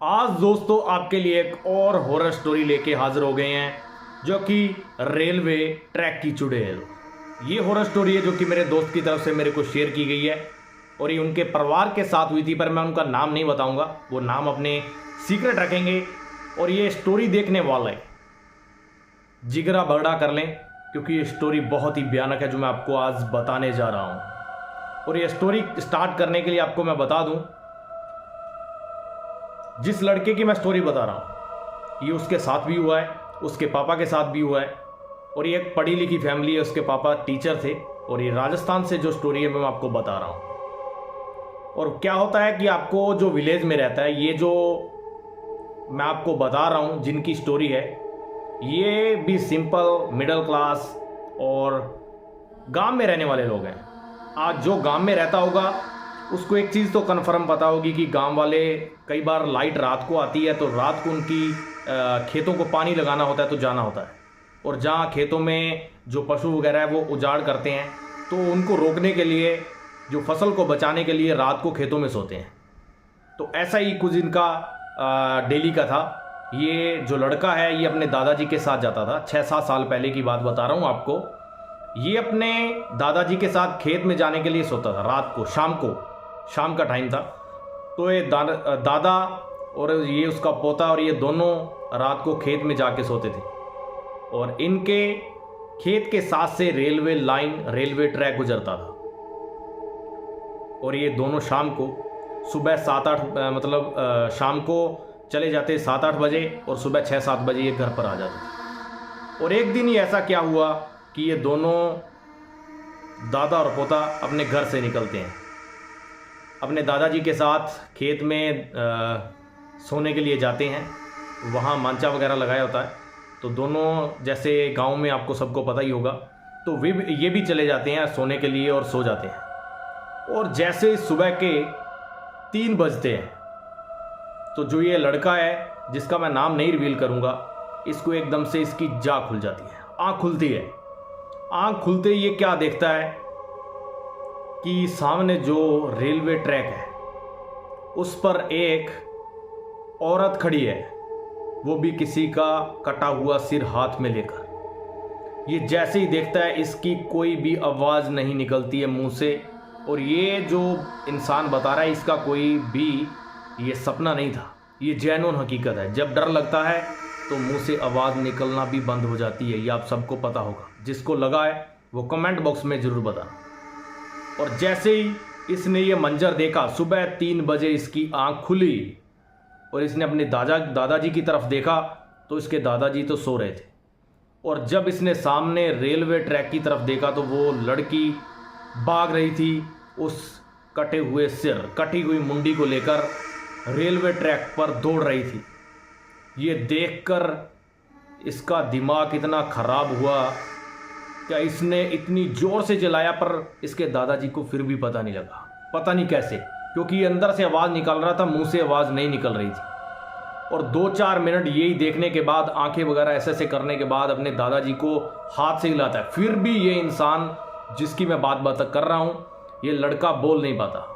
आज दोस्तों आपके लिए एक और हॉरर स्टोरी लेके हाजिर हो गए हैं जो कि रेलवे ट्रैक की चुड़ैल। ये हॉरर स्टोरी है जो कि मेरे दोस्त की तरफ से मेरे को शेयर की गई है और ये उनके परिवार के साथ हुई थी, पर मैं उनका नाम नहीं बताऊंगा, वो नाम अपने सीक्रेट रखेंगे। और ये स्टोरी देखने वाला है जिगरा बड़ा कर लें क्योंकि ये स्टोरी बहुत ही भयानक है जो मैं आपको आज बताने जा रहा हूँ। और ये स्टोरी स्टार्ट करने के लिए आपको मैं बता दूँ, जिस लड़के की मैं स्टोरी बता रहा हूँ ये उसके साथ भी हुआ है, उसके पापा के साथ भी हुआ है। और ये एक पढ़ी लिखी फैमिली है, उसके पापा टीचर थे। और ये राजस्थान से जो स्टोरी है मैं आपको बता रहा हूँ। और क्या होता है कि आपको जो विलेज में रहता है, ये जो मैं आपको बता रहा हूँ जिनकी स्टोरी है, ये भी सिंपल मिडिल क्लास और गांव में रहने वाले लोग हैं। आज जो गांव में रहता होगा उसको एक चीज़ तो कन्फर्म पता होगी कि गांव वाले कई बार लाइट रात को आती है तो रात को उनकी खेतों को पानी लगाना होता है तो जाना होता है। और जहाँ खेतों में जो पशु वगैरह है वो उजाड़ करते हैं तो उनको रोकने के लिए, जो फसल को बचाने के लिए रात को खेतों में सोते हैं। तो ऐसा ही कुछ इनका डेली का था। ये जो लड़का है ये अपने दादाजी के साथ जाता था। 6-7 साल पहले की बात बता रहा हूँ आपको। ये अपने दादाजी के साथ खेत में जाने के लिए सोता था रात को, शाम का टाइम था। तो ये दादा और ये उसका पोता और ये दोनों रात को खेत में जाके सोते थे। और इनके खेत के साथ से रेलवे लाइन, रेलवे ट्रैक गुजरता था। और ये दोनों शाम को सुबह 7-8 शाम को चले जाते 7-8 बजे और सुबह 6-7 बजे ये घर पर आ जाते। और एक दिन ही ऐसा क्या हुआ कि ये दोनों दादा और पोता अपने घर से निकलते हैं, अपने दादाजी के साथ खेत में सोने के लिए जाते हैं। वहाँ मांचा वगैरह लगाया होता है तो दोनों, जैसे गांव में आपको सबको पता ही होगा, तो ये भी चले जाते हैं सोने के लिए और सो जाते हैं। और जैसे सुबह के 3 बजते हैं तो जो ये लड़का है जिसका मैं नाम नहीं रिवील करूँगा, इसको एकदम से इसकी जाग खुल जाती है, आँख खुलती है। आँख खुलते ही ये क्या देखता है कि सामने जो रेलवे ट्रैक है उस पर एक औरत खड़ी है, वो भी किसी का कटा हुआ सिर हाथ में लेकर। ये जैसे ही देखता है इसकी कोई भी आवाज़ नहीं निकलती है मुंह से। और ये जो इंसान बता रहा है इसका कोई भी ये सपना नहीं था, ये जेन्युइन हकीकत है। जब डर लगता है तो मुंह से आवाज़ निकलना भी बंद हो जाती है, ये आप सबको पता होगा। जिसको लगा है वो कमेंट बॉक्स में ज़रूर बताना। और जैसे ही इसने ये मंजर देखा, सुबह 3 बजे इसकी आंख खुली और इसने अपने दादाजी की तरफ देखा तो इसके दादाजी तो सो रहे थे। और जब इसने सामने रेलवे ट्रैक की तरफ देखा तो वो लड़की भाग रही थी उस कटे हुए सिर, कटी हुई मुंडी को लेकर रेलवे ट्रैक पर दौड़ रही थी। ये देखकर इसका दिमाग इतना खराब हुआ क्या इसने इतनी जोर से जलाया, पर इसके दादाजी को फिर भी पता नहीं लगा। पता नहीं कैसे, क्योंकि ये अंदर से आवाज़ निकल रहा था, मुंह से आवाज़ नहीं निकल रही थी। और 2-4 मिनट यही देखने के बाद, आंखें वगैरह ऐसे करने के बाद अपने दादाजी को हाथ से हिलाता है। फिर भी ये इंसान जिसकी मैं बात कर रहा हूँ, ये लड़का बोल नहीं पाता,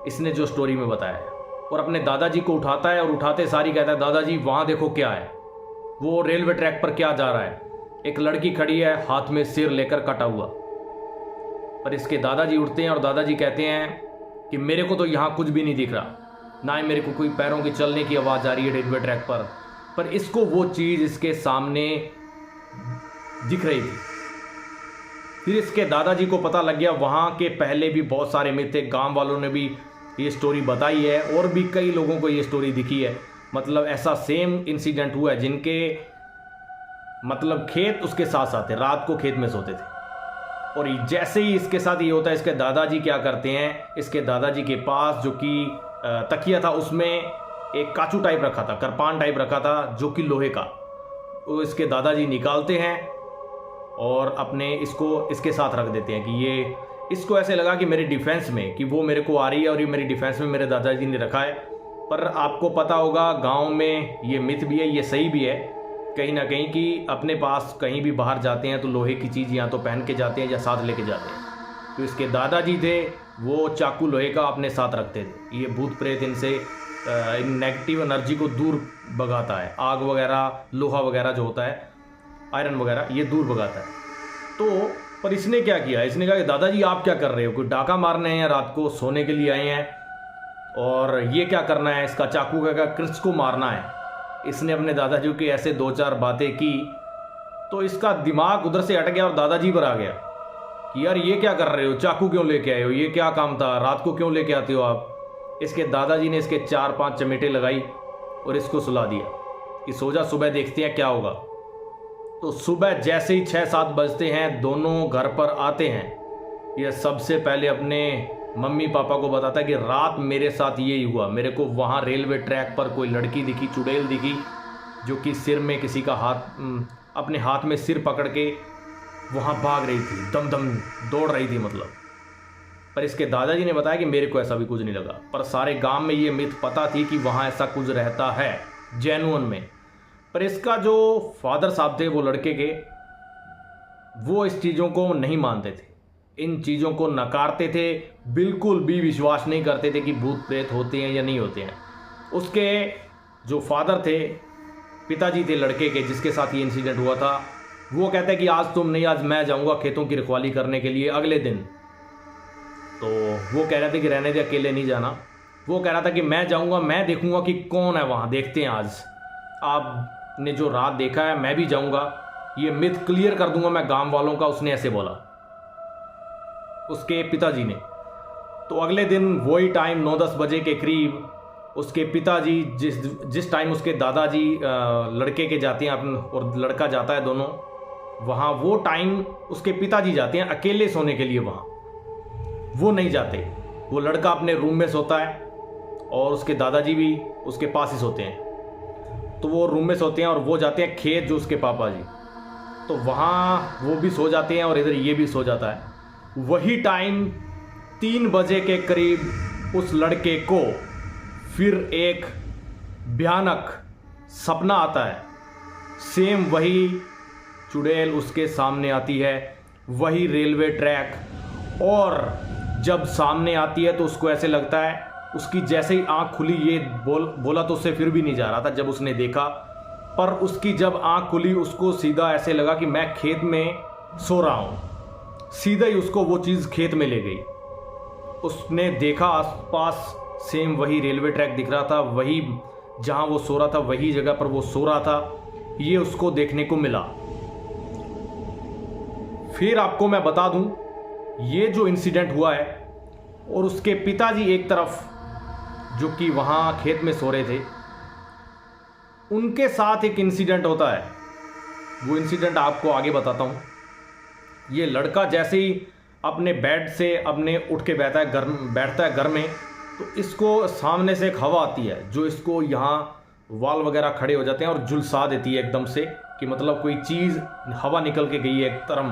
इसने जो स्टोरी में बताया है। और अपने दादाजी को उठाता है और उठाते सारी कहता है, दादाजी वहाँ देखो क्या है, वो रेलवे ट्रैक पर क्या जा रहा है। एक लड़की खड़ी है हाथ में सिर लेकर कटा हुआ। पर इसके दादाजी उठते हैं और दादाजी कहते हैं कि मेरे को तो यहाँ कुछ भी नहीं दिख रहा, ना ही मेरे को कोई पैरों की चलने की आवाज़ आ रही है रेलवे ट्रैक पर इसको वो चीज़ इसके सामने दिख रही थी। फिर इसके दादाजी को पता लग गया, वहाँ के पहले भी बहुत सारे मिथ थे, गाँव वालों ने भी ये स्टोरी बताई है और भी कई लोगों को ये स्टोरी दिखी है। मतलब ऐसा सेम इंसिडेंट हुआ है जिनके मतलब खेत उसके साथ साथ थे, रात को खेत में सोते थे। और जैसे ही इसके साथ ये होता है, इसके दादाजी क्या करते हैं, इसके दादाजी के पास जो कि तकिया था उसमें एक काचू टाइप रखा था, करपान टाइप रखा था जो कि लोहे का, वो इसके दादाजी निकालते हैं और अपने इसको इसके साथ रख देते हैं कि ये, इसको ऐसे लगा कि मेरे डिफेंस में, कि वो मेरे को आ रही है और ये मेरी डिफेंस में मेरे दादाजी ने रखा है। पर आपको पता होगा गांव में ये मिथ भी है, ये सही भी है कहीं ना कहीं, कि अपने पास कहीं भी बाहर जाते हैं तो लोहे की चीज़ या तो पहन के जाते हैं या साथ लेके जाते हैं। तो इसके दादाजी थे वो चाकू लोहे का अपने साथ रखते थे। ये भूत प्रेत इनसे इन नेगेटिव एनर्जी को दूर भगाता है। आग वगैरह, लोहा वगैरह जो होता है, आयरन वगैरह, ये दूर भगाता है। तो पर इसने क्या किया, इसने कहा कि दादाजी आप क्या कर रहे हो, कोई डाका मारने हैं या रात को सोने के लिए आए हैं, और ये क्या करना है, इसका चाकू का कृष्ण को मारना है। इसने अपने दादाजी की ऐसे 2-4 बातें की तो इसका दिमाग उधर से हट गया और दादाजी पर आ गया कि यार ये क्या कर रहे हो, चाकू क्यों लेके आए हो, ये क्या काम था, रात को क्यों लेके आते हो आप। इसके दादाजी ने इसके 4-5 चमेटे लगाई और इसको सुला दिया कि सो जा, सुबह देखते हैं क्या होगा। तो सुबह जैसे ही 6-7 बजते हैं, दोनों घर पर आते हैं। ये सबसे पहले अपने मम्मी पापा को बताता है कि रात मेरे साथ ये हुआ, मेरे को वहाँ रेलवे ट्रैक पर कोई लड़की दिखी, चुड़ैल दिखी, जो कि सिर में किसी का हाथ, अपने हाथ में सिर पकड़ के वहाँ भाग रही थी, दम दम दौड़ रही थी मतलब। पर इसके दादाजी ने बताया कि मेरे को ऐसा भी कुछ नहीं लगा, पर सारे गांव में ये मिथ पता थी कि वहाँ ऐसा कुछ रहता है जेनुइन में। पर इसका जो फादर साहब थे वो लड़के के, वो इस चीज़ों को नहीं मानते थे, इन चीज़ों को नकारते थे, बिल्कुल भी विश्वास नहीं करते थे कि भूत प्रेत होते हैं या नहीं होते हैं। उसके जो फादर थे, पिताजी थे लड़के के जिसके साथ ये इंसिडेंट हुआ था, वो कहते हैं कि आज तुम नहीं, आज मैं जाऊंगा खेतों की रखवाली करने के लिए अगले दिन। तो वो कह रहे थे कि रहने दे, अकेले नहीं जाना। वो कह रहा था कि मैं जाऊंगा, मैं देखूंगा कि कौन है वहाँ, देखते हैं आज आपने जो रात देखा है, मैं भी जाऊंगा, ये मिथ क्लियर कर दूंगा मैं गांव वालों का। उसने ऐसे बोला उसके पिताजी ने। तो अगले दिन वही टाइम 9-10 बजे के करीब उसके पिताजी जिस टाइम उसके दादाजी लड़के के जाते हैं अपन और लड़का जाता है दोनों वहाँ, वो टाइम उसके पिताजी जाते हैं अकेले सोने के लिए वहाँ। वो नहीं जाते, वो लड़का अपने रूम में सोता है और उसके दादाजी भी उसके पास ही सोते हैं। तो वो रूम में सोते हैं और वो जाते हैं खेत, जो उसके पापा जी, तो वहाँ वो भी सो जाते हैं और इधर ये भी सो जाता है। वही टाइम 3 बजे के करीब उस लड़के को फिर एक भयानक सपना आता है। सेम वही चुड़ैल उसके सामने आती है, वही रेलवे ट्रैक, और जब सामने आती है तो उसको ऐसे लगता है, उसकी जैसे ही आंख खुली, ये बोला तो उससे फिर भी नहीं जा रहा था जब उसने देखा, पर उसकी जब आंख खुली उसको सीधा ऐसे लगा कि मैं खेत में सो रहा हूँ। सीधा ही उसको वो चीज़ खेत में ले गई। उसने देखा आसपास सेम वही रेलवे ट्रैक दिख रहा था, वही जहाँ वो सो रहा था, वही जगह पर वो सो रहा था, ये उसको देखने को मिला। फिर आपको मैं बता दूं, ये जो इंसिडेंट हुआ है, और उसके पिताजी एक तरफ जो कि वहाँ खेत में सो रहे थे, उनके साथ एक इंसिडेंट होता है। वो इंसिडेंट आपको आगे बताता हूँ। ये लड़का जैसे ही अपने बेड से अपने उठ के बैठता है घर में, तो इसको सामने से एक हवा आती है जो इसको यहाँ वाल वगैरह खड़े हो जाते हैं और झुलसा देती है एकदम से, कि मतलब कोई चीज़, हवा निकल के गई है एक तरफ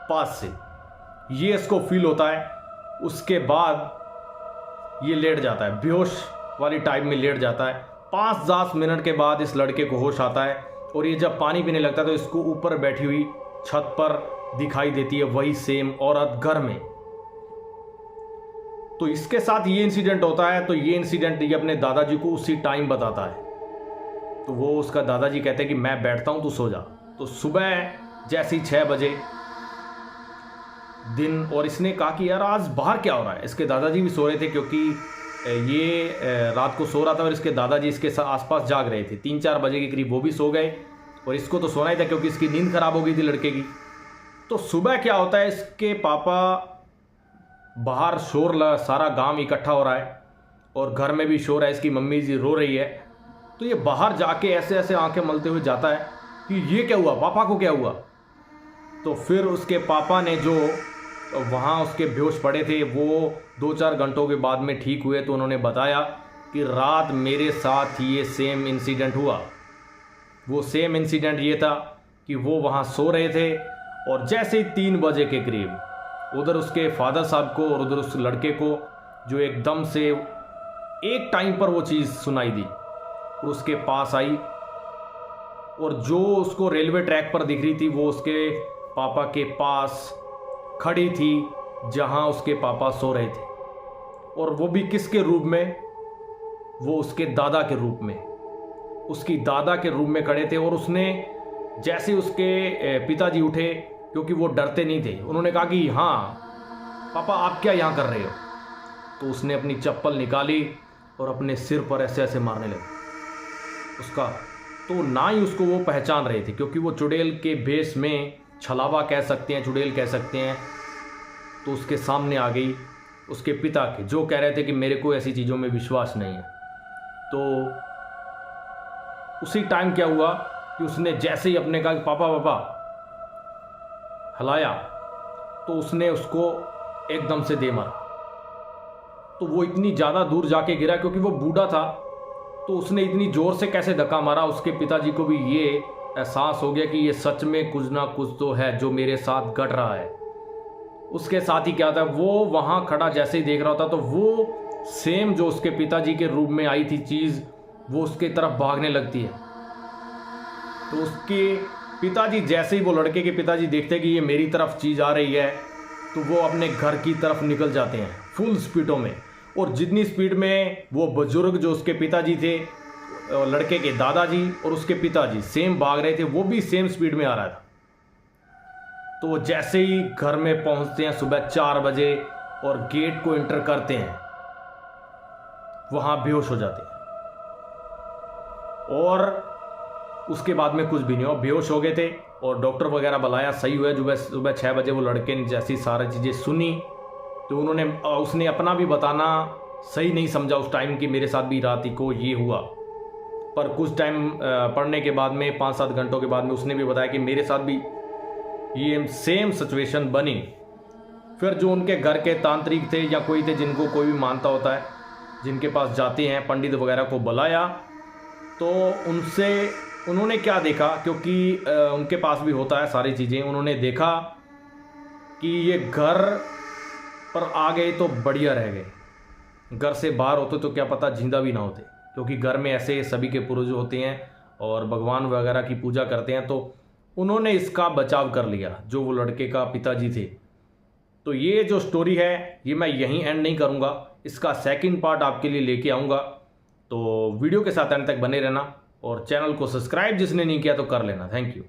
पास से, ये इसको फील होता है। उसके बाद ये लेट जाता है, बेहोश वाली टाइप में लेट जाता है। 5-10 मिनट के बाद इस लड़के को होश आता है और ये जब पानी पीने लगता है तो इसको ऊपर बैठी हुई छत पर दिखाई देती है वही सेम औरत घर में। तो इसके साथ ये इंसिडेंट होता है। तो ये इंसिडेंट ये अपने दादाजी को उसी टाइम बताता है। तो वो उसका दादाजी कहते हैं कि मैं बैठता हूँ, तू सो जा। तो सुबह जैसे ही 6 बजे दिन, और इसने कहा कि यार आज बाहर क्या हो रहा है। इसके दादाजी भी सो रहे थे क्योंकि ये रात को सो रहा था और इसके दादाजी इसके आसपास जाग रहे थे। 3-4 बजे के करीब वो भी सो गए और इसको तो सोना ही था क्योंकि इसकी नींद खराब हो गई थी लड़के की। तो सुबह क्या होता है, इसके पापा बाहर शोर सारा गांव इकट्ठा हो रहा है और घर में भी शोर है, इसकी मम्मी जी रो रही है। तो ये बाहर जाके ऐसे ऐसे आंखें मलते हुए जाता है कि ये क्या हुआ, पापा को क्या हुआ। तो फिर उसके पापा ने जो वहाँ उसके बेहोश पड़े थे वो 2-4 घंटों के बाद में ठीक हुए। तो उन्होंने बताया कि रात मेरे साथ ये सेम इंसिडेंट हुआ। वो सेम इंसिडेंट ये था कि वो वहाँ सो रहे थे और जैसे ही 3 बजे के करीब उधर उसके फादर साहब को और उधर उस लड़के को जो एकदम से एक टाइम पर वो चीज़ सुनाई दी और उसके पास आई, और जो उसको रेलवे ट्रैक पर दिख रही थी वो उसके पापा के पास खड़ी थी जहां उसके पापा सो रहे थे। और वो भी किसके रूप में, वो उसके दादा के रूप में, उसकी दादा के रूप में खड़े थे। और उसने जैसे उसके पिताजी उठे, क्योंकि वो डरते नहीं थे, उन्होंने कहा कि हाँ पापा आप क्या यहाँ कर रहे हो। तो उसने अपनी चप्पल निकाली और अपने सिर पर ऐसे ऐसे मारने लगे उसका। तो ना ही उसको वो पहचान रहे थे, क्योंकि वो चुड़ैल के भेष में, छलावा कह सकते हैं, चुड़ैल कह सकते हैं। तो उसके सामने आ गई उसके पिता के, जो कह रहे थे कि मेरे को ऐसी चीज़ों में विश्वास नहीं है। तो उसी टाइम क्या हुआ कि उसने जैसे ही अपने कहा पापा पापा हलाया, तो उसने उसको एकदम से दे मारा। तो वो इतनी ज़्यादा दूर जाके गिरा, क्योंकि वो बूढ़ा था, तो उसने इतनी ज़ोर से कैसे धक्का मारा, उसके पिताजी को भी ये एहसास हो गया कि ये सच में कुछ ना कुछ तो है जो मेरे साथ घट रहा है। उसके साथ ही क्या था, वो वहाँ खड़ा जैसे ही देख रहा था, तो वो सेम जो उसके पिताजी के रूप में आई थी चीज़, वो उसके तरफ भागने लगती है। तो उसके पिताजी जैसे ही, वो लड़के के पिताजी देखते कि ये मेरी तरफ चीज़ आ रही है, तो वो अपने घर की तरफ निकल जाते हैं फुल स्पीडों में। और जितनी स्पीड में वो बुजुर्ग जो उसके पिताजी थे, लड़के के दादाजी और उसके पिताजी सेम भाग रहे थे, वो भी सेम स्पीड में आ रहा था। तो वो जैसे ही घर में पहुंचते हैं सुबह 4 बजे और गेट को एंटर करते हैं, वहां बेहोश हो जाते हैं। और उसके बाद में कुछ भी नहीं हुआ, बेहोश हो गए थे और डॉक्टर वगैरह बुलाया, सही हुआ। सुबह 6 बजे वो लड़के ने जैसी सारी चीज़ें सुनी, तो उसने अपना भी बताना सही नहीं समझा उस टाइम कि मेरे साथ भी रात को ये हुआ। पर कुछ टाइम पढ़ने के बाद में, 5-7 घंटों के बाद में, उसने भी बताया कि मेरे साथ भी ये सेम सिचुएशन बनी। फिर जो उनके घर के तांत्रिक थे या कोई थे जिनको कोई भी मानता होता है, जिनके पास जाते हैं, पंडित वगैरह को बुलाया, तो उन्होंने क्या देखा, क्योंकि उनके पास भी होता है सारी चीज़ें, उन्होंने देखा कि ये घर पर आ गए तो बढ़िया रह गए, घर से बाहर होते तो क्या पता जिंदा भी ना होते, क्योंकि घर में ऐसे सभी के पूर्वज होते हैं और भगवान वगैरह की पूजा करते हैं। तो उन्होंने इसका बचाव कर लिया, जो वो लड़के का पिताजी थे। तो ये जो स्टोरी है, ये मैं यहीं एंड नहीं करूँगा, इसका सेकंड पार्ट आपके लिए लेके आऊँगा। तो वीडियो के साथ अंत तक बने रहना और चैनल को सब्सक्राइब जिसने नहीं किया तो कर लेना। Thank you.